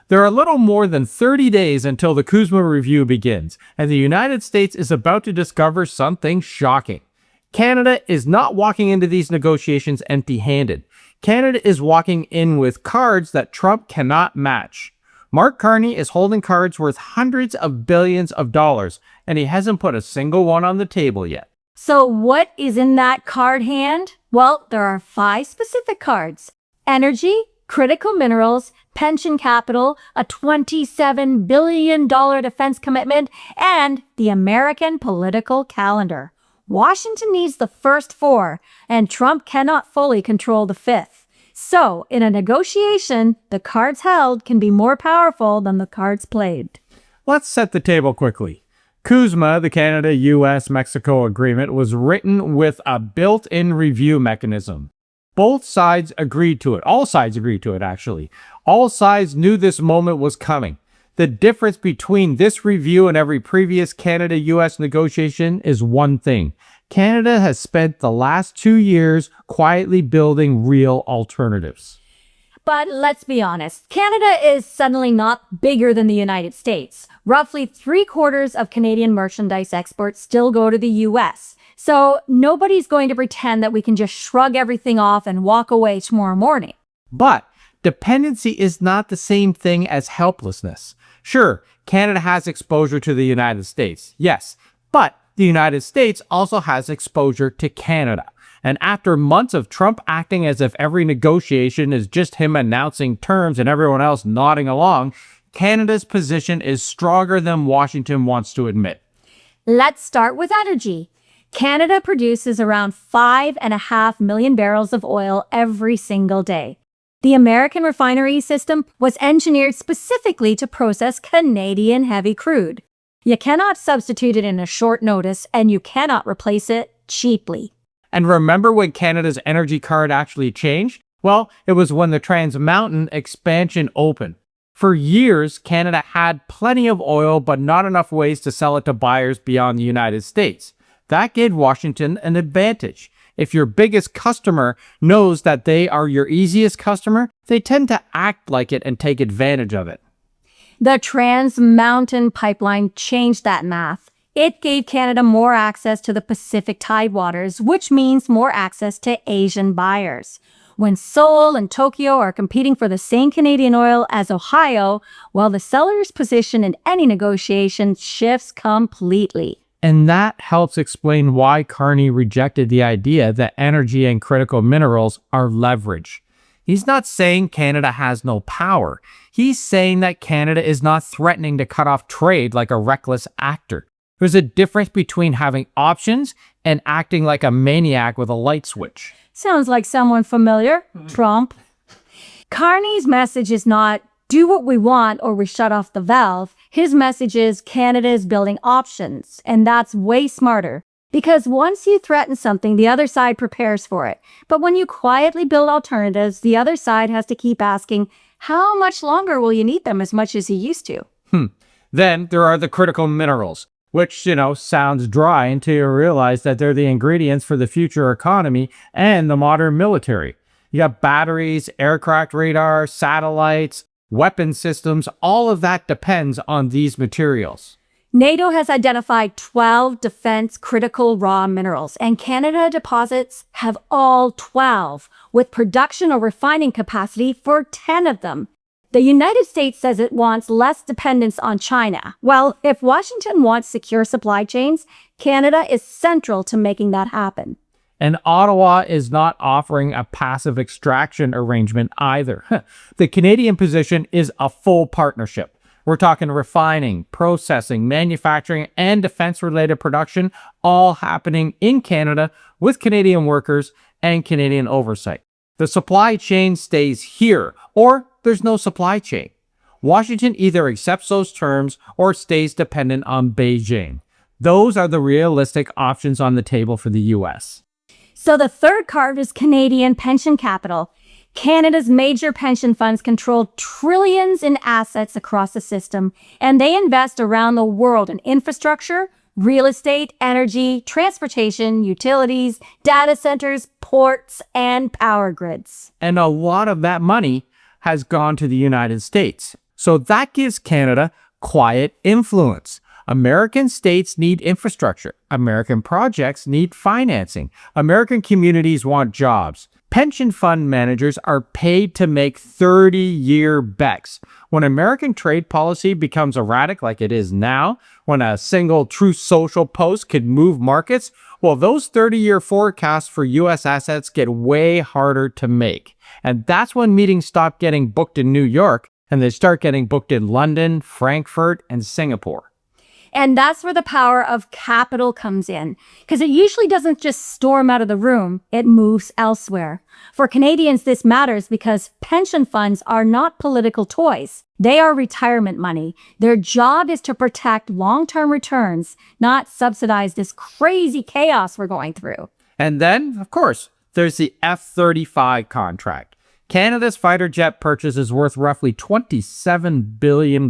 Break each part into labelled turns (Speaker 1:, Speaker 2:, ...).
Speaker 1: There are a little more than 30 days until the CUSMA review begins, and the United States is about to discover something shocking. Canada is not walking into these negotiations empty-handed. Canada is walking in with cards that Trump cannot match. Mark Carney is holding cards worth hundreds of billions of dollars, and he hasn't put a single one on the table yet.
Speaker 2: So what is in that card hand? Well, there are 5 specific cards: energy, critical minerals, pension capital, a $27 billion defense commitment, and the American political calendar. Washington needs the first 4, and Trump cannot fully control the 5th. So, in a negotiation, the cards held can be more powerful than the cards played.
Speaker 1: Let's set the table quickly. CUSMA, the Canada-US-Mexico agreement, was written with a built-in review mechanism. Both sides agreed to it. All sides agreed to it, actually. All sides knew this moment was coming. The difference between this review and every previous Canada-US negotiation is one thing. Canada has spent the last 2 years quietly building real alternatives.
Speaker 2: But let's be honest, Canada is suddenly not bigger than the United States. Roughly 3/4 of Canadian merchandise exports still go to the US. So nobody's going to pretend that we can just shrug everything off and walk away tomorrow morning.
Speaker 1: But dependency is not the same thing as helplessness. Sure, Canada has exposure to the United States, yes, but the United States also has exposure to Canada. And after months of Trump acting as if every negotiation is just him announcing terms and everyone else nodding along, Canada's position is stronger than Washington wants to admit.
Speaker 2: Let's start with energy. Canada produces around 5.5 million barrels of oil every single day. The American refinery system was engineered specifically to process Canadian heavy crude. You cannot substitute it in a short notice, and you cannot replace it cheaply.
Speaker 1: And remember when Canada's energy card actually changed? Well, it was when the Trans Mountain expansion opened. For years, Canada had plenty of oil, but not enough ways to sell it to buyers beyond the United States. That gave Washington an advantage. If your biggest customer knows that they are your easiest customer, they tend to act like it and take advantage of it.
Speaker 2: The Trans Mountain pipeline changed that math. It gave Canada more access to the Pacific Tidewaters, which means more access to Asian buyers. When Seoul and Tokyo are competing for the same Canadian oil as Ohio, well, the seller's position in any negotiation shifts completely.
Speaker 1: And that helps explain why Carney rejected the idea that energy and critical minerals are leverage. He's not saying Canada has no power. He's saying that Canada is not threatening to cut off trade like a reckless actor. There's a difference between having options and acting like a maniac with a light switch.
Speaker 2: Sounds like someone familiar. Trump. Carney's message is not, do what we want or we shut off the valve. His message is Canada is building options, and that's way smarter. Because once you threaten something, the other side prepares for it. But when you quietly build alternatives, the other side has to keep asking, how much longer will you need them as much as you used to?
Speaker 1: Then there are the critical minerals, which, sounds dry until you realize that they're the ingredients for the future economy and the modern military. You got batteries, aircraft radar, satellites, weapon systems, all of that depends on these materials.
Speaker 2: NATO has identified 12 defense critical raw minerals, and Canada deposits have all 12, with production or refining capacity for 10 of them. The United States says it wants less dependence on China. Well, if Washington wants secure supply chains, Canada is central to making that happen.
Speaker 1: And Ottawa is not offering a passive extraction arrangement either. The Canadian position is a full partnership. We're talking refining, processing, manufacturing, and defense-related production, all happening in Canada with Canadian workers and Canadian oversight. The supply chain stays here, or there's no supply chain. Washington either accepts those terms or stays dependent on Beijing. Those are the realistic options on the table for the U.S.
Speaker 2: So the third card is Canadian pension capital. Canada's major pension funds control trillions in assets across the system, and they invest around the world in infrastructure, real estate, energy, transportation, utilities, data centers, ports, and power grids.
Speaker 1: And a lot of that money has gone to the United States. So that gives Canada quiet influence. American states need infrastructure. American projects need financing. American communities want jobs. Pension fund managers are paid to make 30-year bets. When American trade policy becomes erratic like it is now, when a single Truth Social post could move markets, well, those 30-year forecasts for U.S. assets get way harder to make. And that's when meetings stop getting booked in New York and they start getting booked in London, Frankfurt, and Singapore.
Speaker 2: And that's where the power of capital comes in, because it usually doesn't just storm out of the room, it moves elsewhere. For Canadians, this matters because pension funds are not political toys. They are retirement money. Their job is to protect long-term returns, not subsidize this crazy chaos we're going through.
Speaker 1: And then, of course, there's the F-35 contract. Canada's fighter jet purchase is worth roughly $27 billion.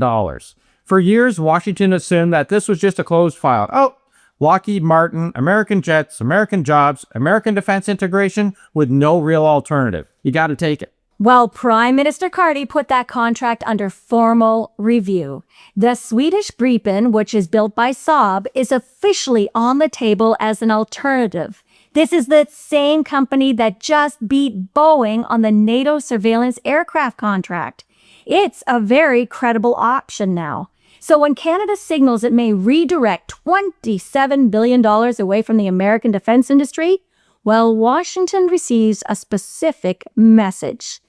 Speaker 1: For years, Washington assumed that this was just a closed file. Oh, Lockheed Martin, American jets, American jobs, American defense integration with no real alternative. You got to take it.
Speaker 2: Well, Prime Minister Carney put that contract under formal review. The Swedish Gripen, which is built by Saab, is officially on the table as an alternative. This is the same company that just beat Boeing on the NATO surveillance aircraft contract. It's a very credible option now. So when Canada signals it may redirect $27 billion away from the American defense industry, well, Washington receives a specific message.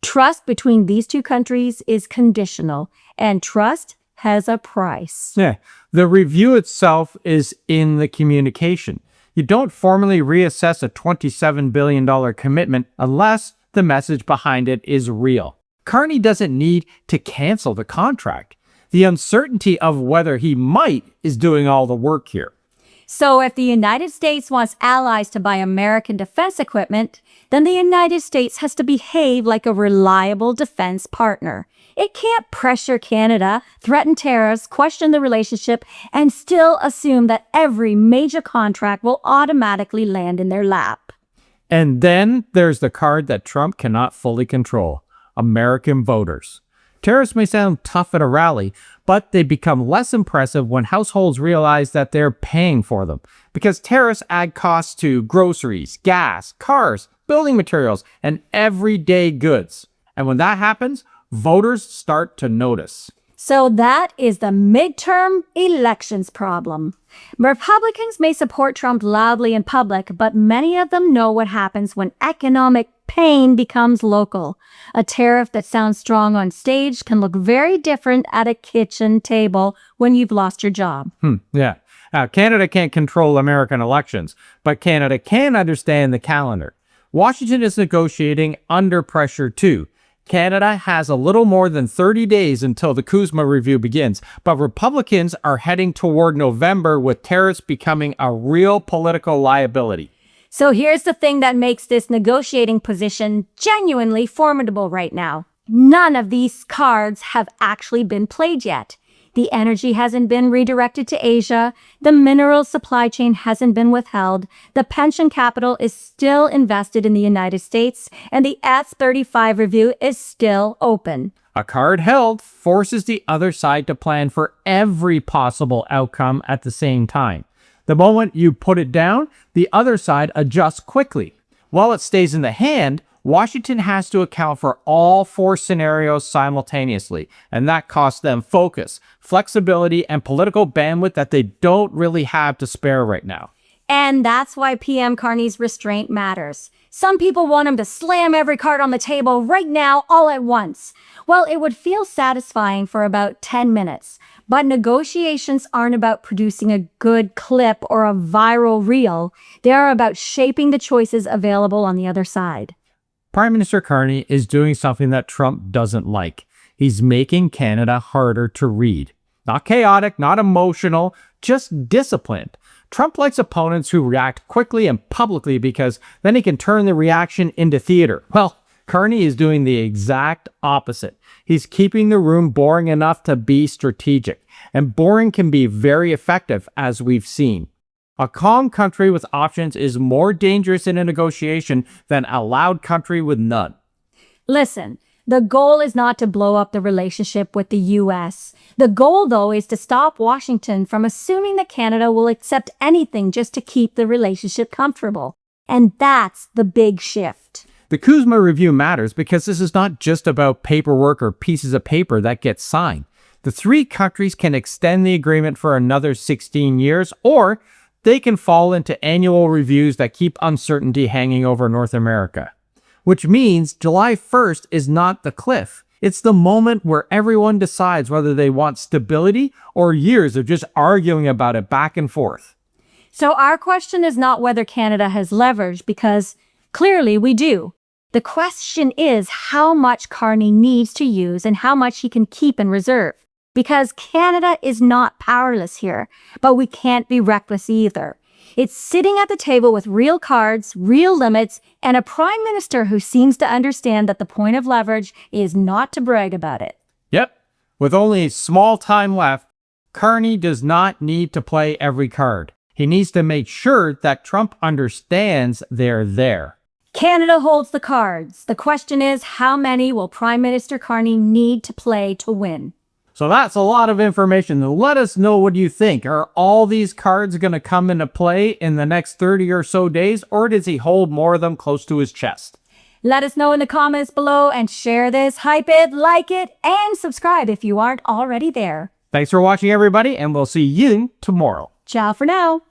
Speaker 2: Trust between these two countries is conditional, and trust has a price.
Speaker 1: Yeah, the review itself is in the communication. You don't formally reassess a $27 billion commitment unless the message behind it is real. Carney doesn't need to cancel the contract. The uncertainty of whether he might is doing all the work here.
Speaker 2: So if the United States wants allies to buy American defense equipment, then the United States has to behave like a reliable defense partner. It can't pressure Canada, threaten tariffs, question the relationship, and still assume that every major contract will automatically land in their lap.
Speaker 1: And then there's the card that Trump cannot fully control: American voters. Tariffs may sound tough at a rally, but they become less impressive when households realize that they're paying for them, because tariffs add costs to groceries, gas, cars, building materials, and everyday goods. And when that happens, voters start to notice.
Speaker 2: So that is the midterm elections problem. Republicans may support Trump loudly in public, but many of them know what happens when economic pain becomes local. A tariff that sounds strong on stage can look very different at a kitchen table when you've lost your job.
Speaker 1: Yeah. Canada can't control American elections, but Canada can understand the calendar. Washington is negotiating under pressure too. Canada has a little more than 30 days until the CUSMA review begins, but Republicans are heading toward November with tariffs becoming a real political liability.
Speaker 2: So here's the thing that makes this negotiating position genuinely formidable right now. None of these cards have actually been played yet. The energy hasn't been redirected to Asia. The mineral supply chain hasn't been withheld. The pension capital is still invested in the United States, and the F-35 review is still open.
Speaker 1: A card held forces the other side to plan for every possible outcome at the same time. The moment you put it down, the other side adjusts quickly. While it stays in the hand, Washington has to account for all four scenarios simultaneously, and that costs them focus, flexibility, and political bandwidth that they don't really have to spare right now.
Speaker 2: And that's why PM Carney's restraint matters. Some people want him to slam every card on the table right now, all at once. Well, it would feel satisfying for about 10 minutes. But negotiations aren't about producing a good clip or a viral reel. They are about shaping the choices available on the other side.
Speaker 1: Prime Minister Carney is doing something that Trump doesn't like. He's making Canada harder to read. Not chaotic, not emotional, just disciplined. Trump likes opponents who react quickly and publicly because then he can turn the reaction into theater. Well, Carney is doing the exact opposite. He's keeping the room boring enough to be strategic. And boring can be very effective, as we've seen. A calm country with options is more dangerous in a negotiation than a loud country with none.
Speaker 2: Listen, The goal is not to blow up the relationship with the US. The goal, though, is to stop Washington from assuming that Canada will accept anything just to keep the relationship comfortable. And that's the big shift.
Speaker 1: The CUSMA review matters because this is not just about paperwork or pieces of paper that get signed. The three countries can extend the agreement for another 16 years, or they can fall into annual reviews that keep uncertainty hanging over North America. Which means July 1st is not the cliff. It's the moment where everyone decides whether they want stability or years of just arguing about it back and forth.
Speaker 2: So our question is not whether Canada has leverage, because clearly we do. The question is how much Carney needs to use and how much he can keep in reserve. Because Canada is not powerless here, but we can't be reckless either. It's sitting at the table with real cards, real limits, and a prime minister who seems to understand that the point of leverage is not to brag about it.
Speaker 1: Yep. With only small time left, Carney does not need to play every card. He needs to make sure that Trump understands they're there.
Speaker 2: Canada holds the cards. The question is, how many will Prime Minister Carney need to play to win?
Speaker 1: So that's a lot of information. Let us know what you think. Are all these cards going to come into play in the next 30 or so days, or does he hold more of them close to his chest?
Speaker 2: Let us know in the comments below and share this, hype it, like it, and subscribe if you aren't already there.
Speaker 1: Thanks for watching, everybody, and we'll see you tomorrow.
Speaker 2: Ciao for now.